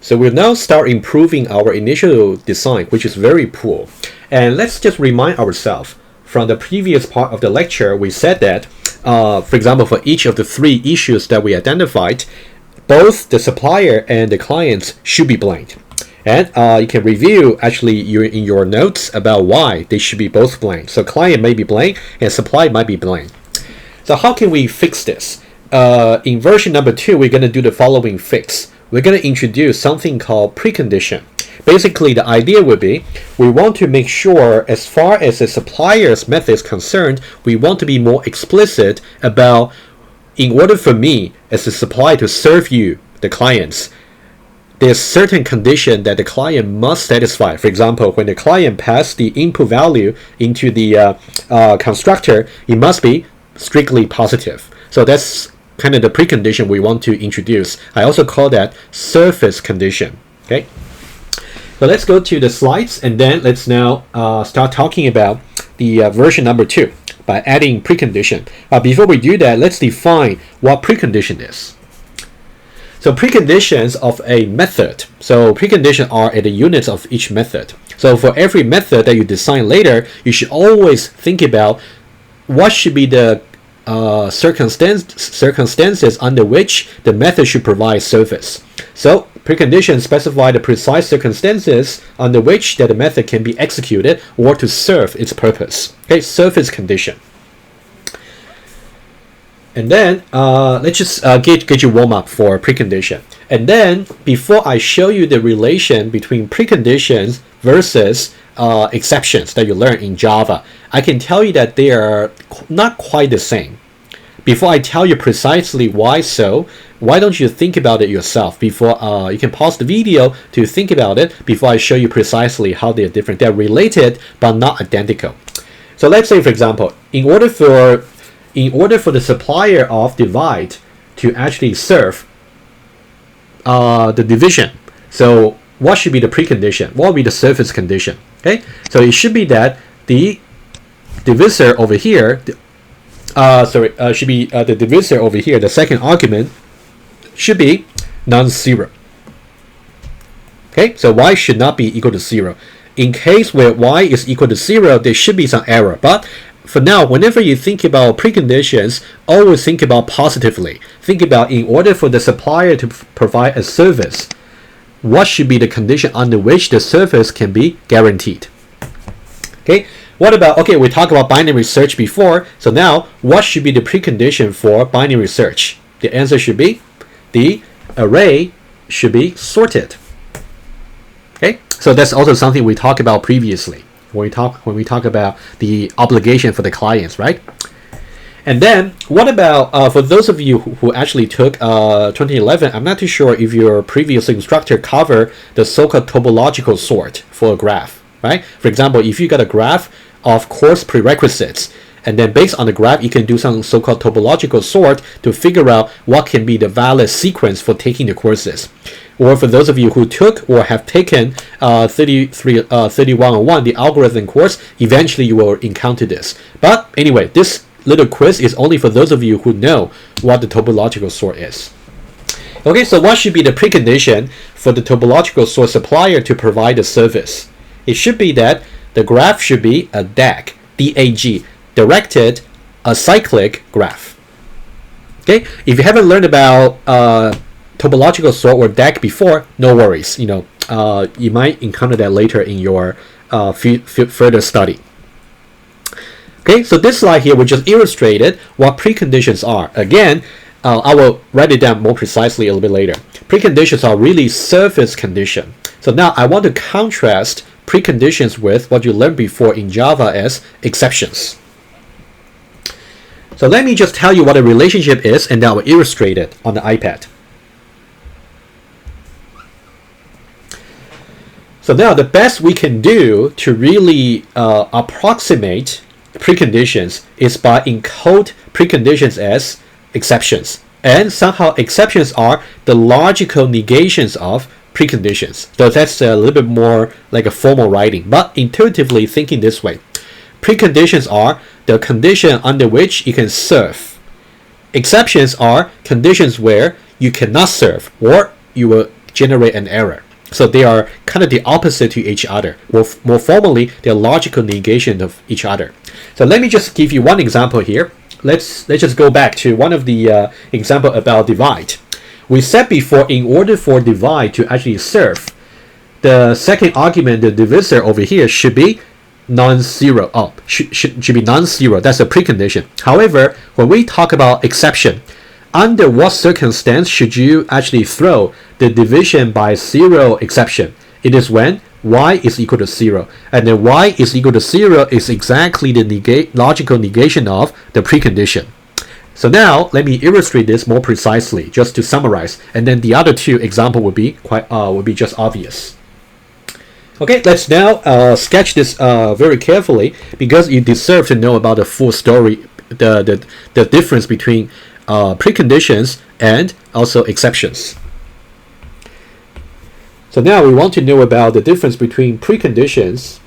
So we'll now start improving our initial design, which is very poor. And let's just remind ourselves, from the previous part of the lecture, we said that, for example, for each of the 3 issues that we identified, both the supplier and the clients should be blamed. And you can review actually in your notes about why they should be both blamed. So client may be blamed and supplier might be blamed. So how can we fix this? In version number 2, we're going to do the following fix. We're going to introduce something called precondition. Basically, the idea would be we want to make sure, as far as the supplier's method is concerned, we want to be more explicit about, in order for me as a supplier to serve you, the clients, there's certain condition that the client must satisfy. For example, when the client passes the input value into the constructor, it must be strictly positive. So that's kind of the precondition we want to introduce. I also call that surface condition. Okay. So let's go to the slides, and then let's now start talking about the version number 2 by adding precondition. Before we do that, let's define what precondition is. So preconditions of a method. So preconditions are at the units of each method. So for every method that you design later, you should always think about what should be the circumstances under which the method should provide service. So preconditions specify the precise circumstances under which that the method can be executed or to serve its purpose. Okay, surface condition. And then let's just get you warm up for precondition. And then before I show you the relation between preconditions versus exceptions that you learn in Java, I can tell you that they are not quite the same. Before I tell you precisely why so, why don't you think about it yourself before you can pause the video to think about it before I show you precisely how they are different. They're related but not identical. So let's say, for example, in order for the supplier of divide to actually serve the division, so what should be the precondition? What would be the surface condition? Okay, so it should be that the divisor over here, should be the divisor over here, the second argument should be non-zero. Okay, so y should not be equal to 0. In case where y is equal to 0, there should be some error. But for now, whenever you think about preconditions, always think about positively. Think about, in order for the supplier to provide a service, what should be the condition under which the service can be guaranteed? Okay, what about, okay, we talked about binary search before, so now what should be the precondition for binary search? The answer should be the array should be sorted. Okay, so that's also something we talked about previously when we talk about the obligation for the clients, right? And then what about for those of you who actually took 2011, I'm not too sure if your previous instructor covered the so-called topological sort for a graph, right? For example, if you got a graph of course prerequisites, and then based on the graph, you can do some so-called topological sort to figure out what can be the valid sequence for taking the courses. Or for those of you who took or have taken 3111, the algorithm course, eventually you will encounter this. But anyway, this little quiz is only for those of you who know what the topological sort is. Okay, so what should be the precondition for the topological sort supplier to provide the service? It should be that the graph should be a DAG, D-A-G, directed acyclic graph. Okay, if you haven't learned about topological sort or DAG before, no worries. You might encounter that later in your further study. Okay, so this slide here, we just illustrated what preconditions are. Again, I will write it down more precisely a little bit later. Preconditions are really surface condition. So now I want to contrast preconditions with what you learned before in Java as exceptions. So let me just tell you what a relationship is, and then I will illustrate it on the iPad. So now the best we can do to really approximate preconditions is by encode preconditions as exceptions. And somehow exceptions are the logical negations of preconditions. So that's a little bit more like a formal writing, but intuitively thinking this way. Preconditions are the condition under which you can serve. Exceptions are conditions where you cannot serve or you will generate an error. So they are kind of the opposite to each other. More formally, they're logical negation of each other. So let me just give you one example here. Let's just go back to one of the example about divide. We said before, in order for divide to actually serve, the second argument, the divisor over here, should be non-zero. Should be non-zero. That's a precondition. However, when we talk about exception, under what circumstance should you actually throw the division by zero exception? It is when y is equal to 0. And then y is equal to 0 is exactly the logical negation of the precondition. So now let me illustrate this more precisely, just to summarize. And then the other two examples would be just obvious. Okay, let's now sketch this very carefully, because you deserve to know about the full story, the difference between preconditions and also exceptions. So now we want to know about the difference between preconditions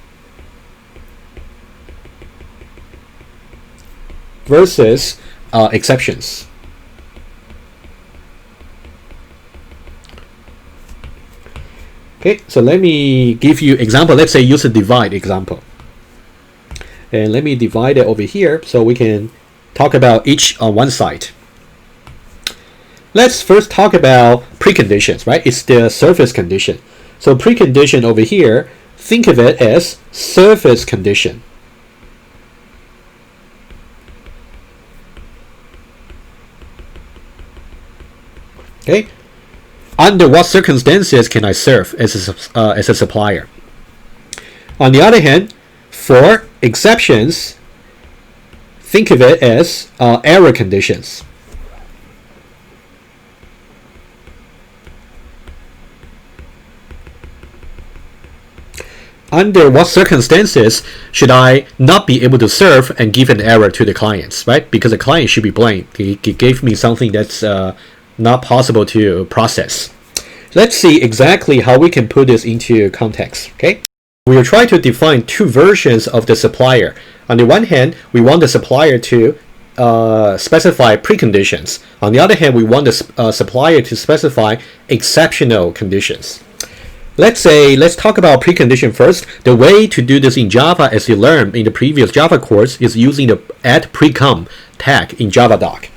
versus exceptions. Okay, so let me give you example. Let's say use a divide example. And let me divide it over here so we can talk about each on one side. Let's first talk about preconditions, right? It's the surface condition. So precondition over here, think of it as surface condition. Okay. Under what circumstances can I serve as a supplier? On the other hand, for exceptions, think of it as error conditions. Under what circumstances should I not be able to serve and give an error to the clients, right? Because the client should be blamed. He gave me something that's not possible to process. Let's see exactly how we can put this into context. Okay, we will try to define two versions of the supplier. On the one hand, we want the supplier to specify preconditions. On the other hand, we want the supplier to specify exceptional conditions. Let's talk about precondition first. The way to do this in Java, as you learned in the previous Java course, is using the @precon tag in Javadoc.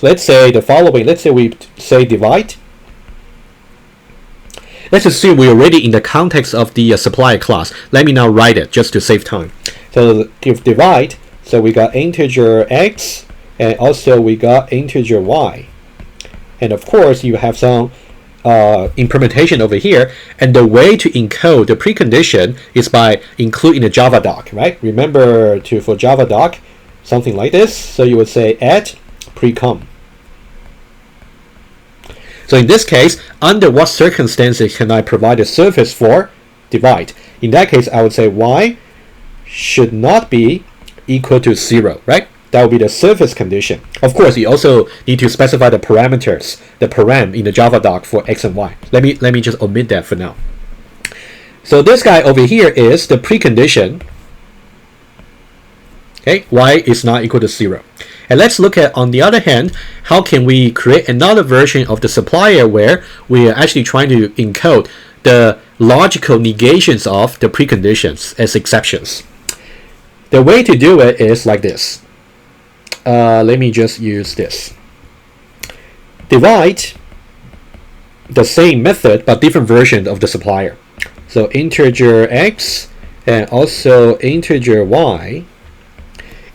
Let's say the following. Let's say we say divide. Let's assume we're already in the context of the supplier class. Let me now write it just to save time. So if divide, so we got integer x, and also we got integer y. And of course, you have some implementation over here, and the way to encode the precondition is by including the Javadoc, right? Remember for Javadoc, something like this. So you would say @precon. So in this case, under what circumstances can I provide a service for divide? In that case, I would say y should not be equal to 0, right? That would be the surface condition. Of course, you also need to specify the parameters, the param in the Javadoc for x and y. Let me just omit that for now. So this guy over here is the precondition. Okay, y is not equal to 0. And let's look at, on the other hand, how can we create another version of the supplier where we are actually trying to encode the logical negations of the preconditions as exceptions. The way to do it is like this. Let me just use this. Divide, the same method but different version of the supplier. So integer x and also integer y.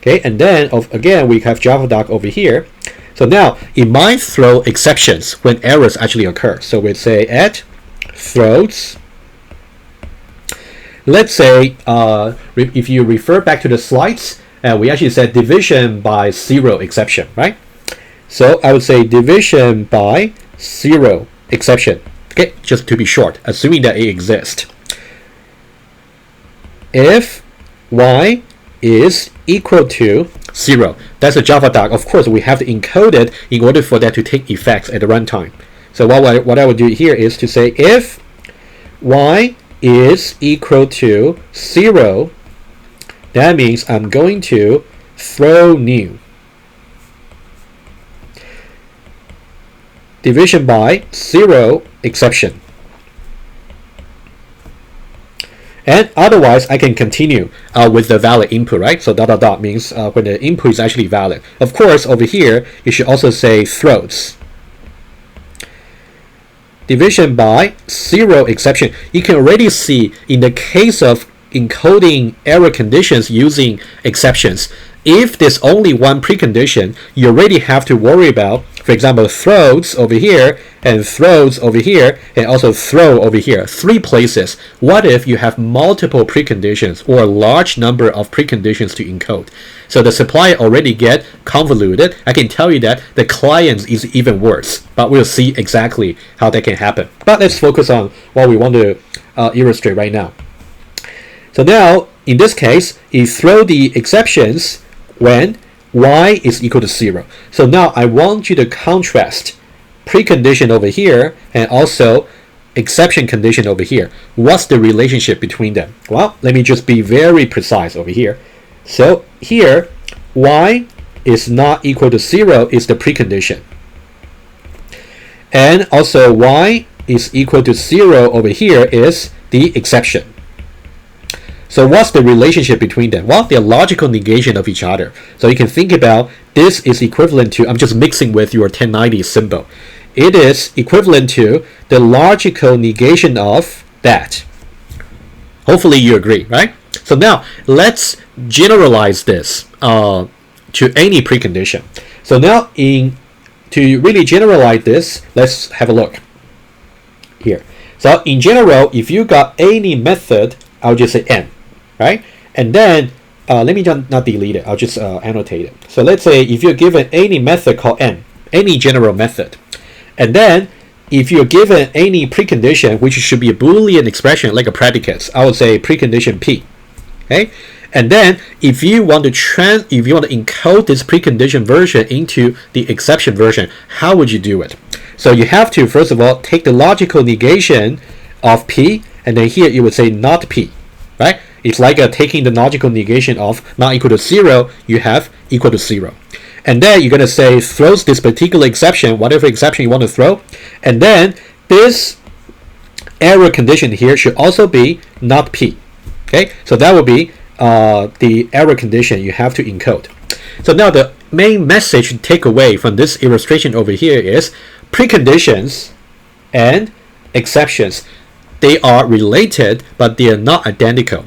Okay, and then again we have Javadoc over here. So now it might throw exceptions when errors actually occur. So we'd say @throws. Let's say if you refer back to the slides, we actually said division by 0 exception, right? So I would say division by 0 exception. Okay, just to be short, assuming that it exists. If y is equal to 0, that's a Javadoc. Of course, we have to encode it in order for that to take effect at the runtime. So what I would do here is to say if y is equal to 0, that means I'm going to throw new. Division by 0 exception. And otherwise, I can continue with the valid input, right? So dot dot dot means when the input is actually valid. Of course, over here, you should also say throws. Division by 0 exception. You can already see in the case of encoding error conditions using exceptions, if there's only one precondition, you already have to worry about, for example, throws over here, and throws over here, and also throw over here. 3 places. What if you have multiple preconditions or a large number of preconditions to encode? So the supplier already get convoluted. I can tell you that the client is even worse, but we'll see exactly how that can happen. But let's focus on what we want to illustrate right now. So now, in this case, you throw the exceptions when y is equal to 0. So now I want you to contrast precondition over here and also exception condition over here. What's the relationship between them? Well, let me just be very precise over here. So here, y is not equal to 0 is the precondition. And also y is equal to 0 over here is the exception. So what's the relationship between them? Well, they're logical negation of each other. So you can think about this is equivalent to, I'm just mixing with your 1090 symbol. It is equivalent to the logical negation of that. Hopefully you agree, right? So now let's generalize this to any precondition. So now to really generalize this, let's have a look here. So in general, if you got any method, I'll just say n, right? And then let me not delete it. I'll just annotate it. So let's say if you're given any method called n, any general method, and then if you're given any precondition, which should be a Boolean expression like a predicate, I would say precondition p. Okay, and then if you want to encode this precondition version into the exception version, how would you do it? So you have to first of all take the logical negation of p, and then here you would say not p, right? It's like taking the logical negation of not equal to 0, you have equal to 0. And then you're going to say throws this particular exception, whatever exception you want to throw. And then this error condition here should also be not p. Okay, so that would be the error condition you have to encode. So now the main message to take away from this illustration over here is preconditions and exceptions. They are related, but they are not identical.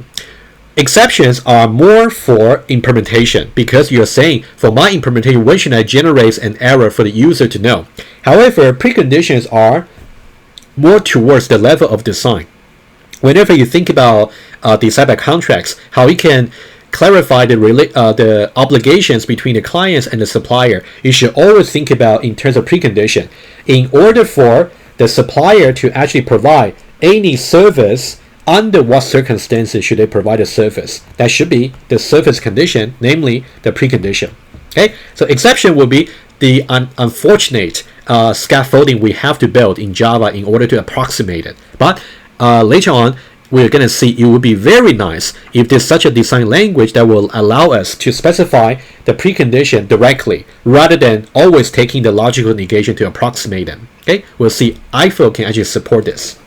Exceptions are more for implementation because you're saying, for my implementation, when should I generate an error for the user to know? However, preconditions are more towards the level of design. Whenever you think about design by contracts, how you can clarify the obligations between the clients and the supplier, you should always think about in terms of precondition. In order for the supplier to actually provide any service, under what circumstances should they provide a service? That should be the service condition, namely the precondition. Okay, so exception will be the unfortunate scaffolding we have to build in Java in order to approximate it. But later on, we're going to see it would be very nice if there's such a design language that will allow us to specify the precondition directly rather than always taking the logical negation to approximate them. Okay, we'll see IFO can actually support this.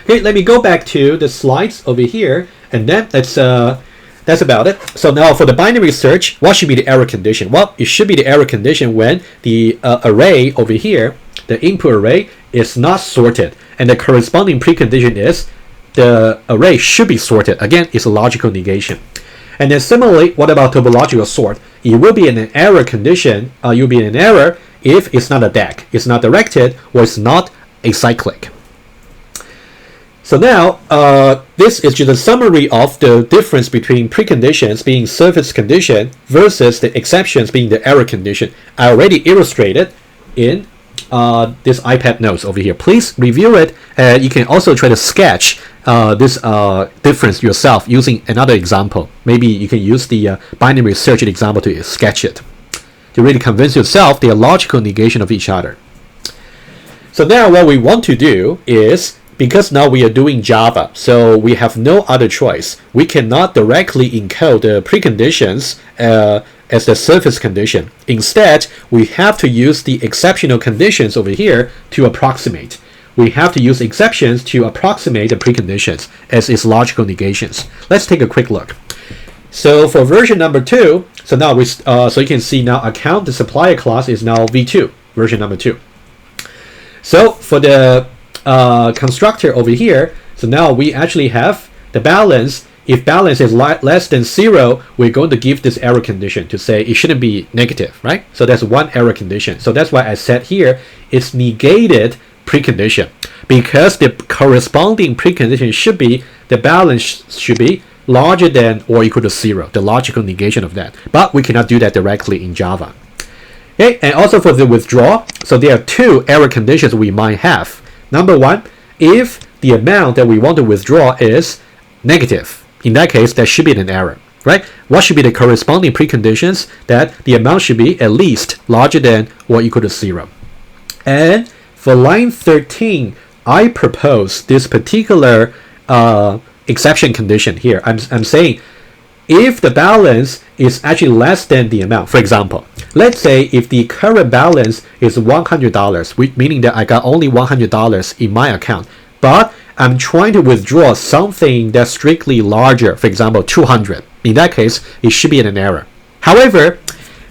Okay, let me go back to the slides over here, and then that's about it. So now for the binary search, what should be the error condition? Well, it should be the error condition when the array over here, the input array, is not sorted, and the corresponding precondition is the array should be sorted. Again, it's a logical negation. And then similarly, what about topological sort? It will be an error condition. You'll be an error if it's not a DAG, it's not directed, or it's not acyclic. So now, this is just a summary of the difference between preconditions being service condition versus the exceptions being the error condition. I already illustrated in this iPad notes over here. Please review it, and you can also try to sketch this difference yourself using another example. Maybe you can use the binary search example to sketch it, to really convince yourself they are logical negation of each other. So now what we want to do is, because now we are doing Java, so we have no other choice. We cannot directly encode the preconditions as the service condition. Instead, we have to use the exceptional conditions over here to approximate. we have to use exceptions to approximate the preconditions as its logical negations. Let's take a quick look. So for version number 2, so now so you can see now account the supplier clause is now V2, version number 2. So for the constructor over here, so now we actually have the balance. If balance is less than 0, we're going to give this error condition to say it shouldn't be negative, right? So that's one error condition. So that's why I said here it's negated precondition, because the corresponding precondition should be the balance should be larger than or equal to 0, the logical negation of that. But we cannot do that directly in Java. Okay, and also for the withdrawal, so there are 2 error conditions we might have. Number 1, if the amount that we want to withdraw is negative. In that case, there should be an error, right? What should be the corresponding preconditions? That the amount should be at least larger than or equal to 0. And for line 13, I propose this particular exception condition here. I'm saying if the balance is actually less than the amount, for example, let's say if the current balance is $100, meaning that I got only $100 in my account, but I'm trying to withdraw something that's strictly larger, for example, 200. In that case, it should be an error. However,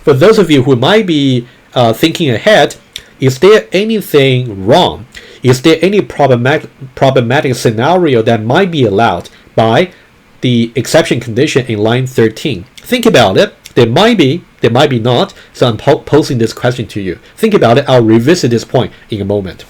for those of you who might be thinking ahead, is there anything wrong? Is there any problematic scenario that might be allowed by the exception condition in line 13? Think about it. There might be not. So I'm posing this question to you. Think about it. I'll revisit this point in a moment.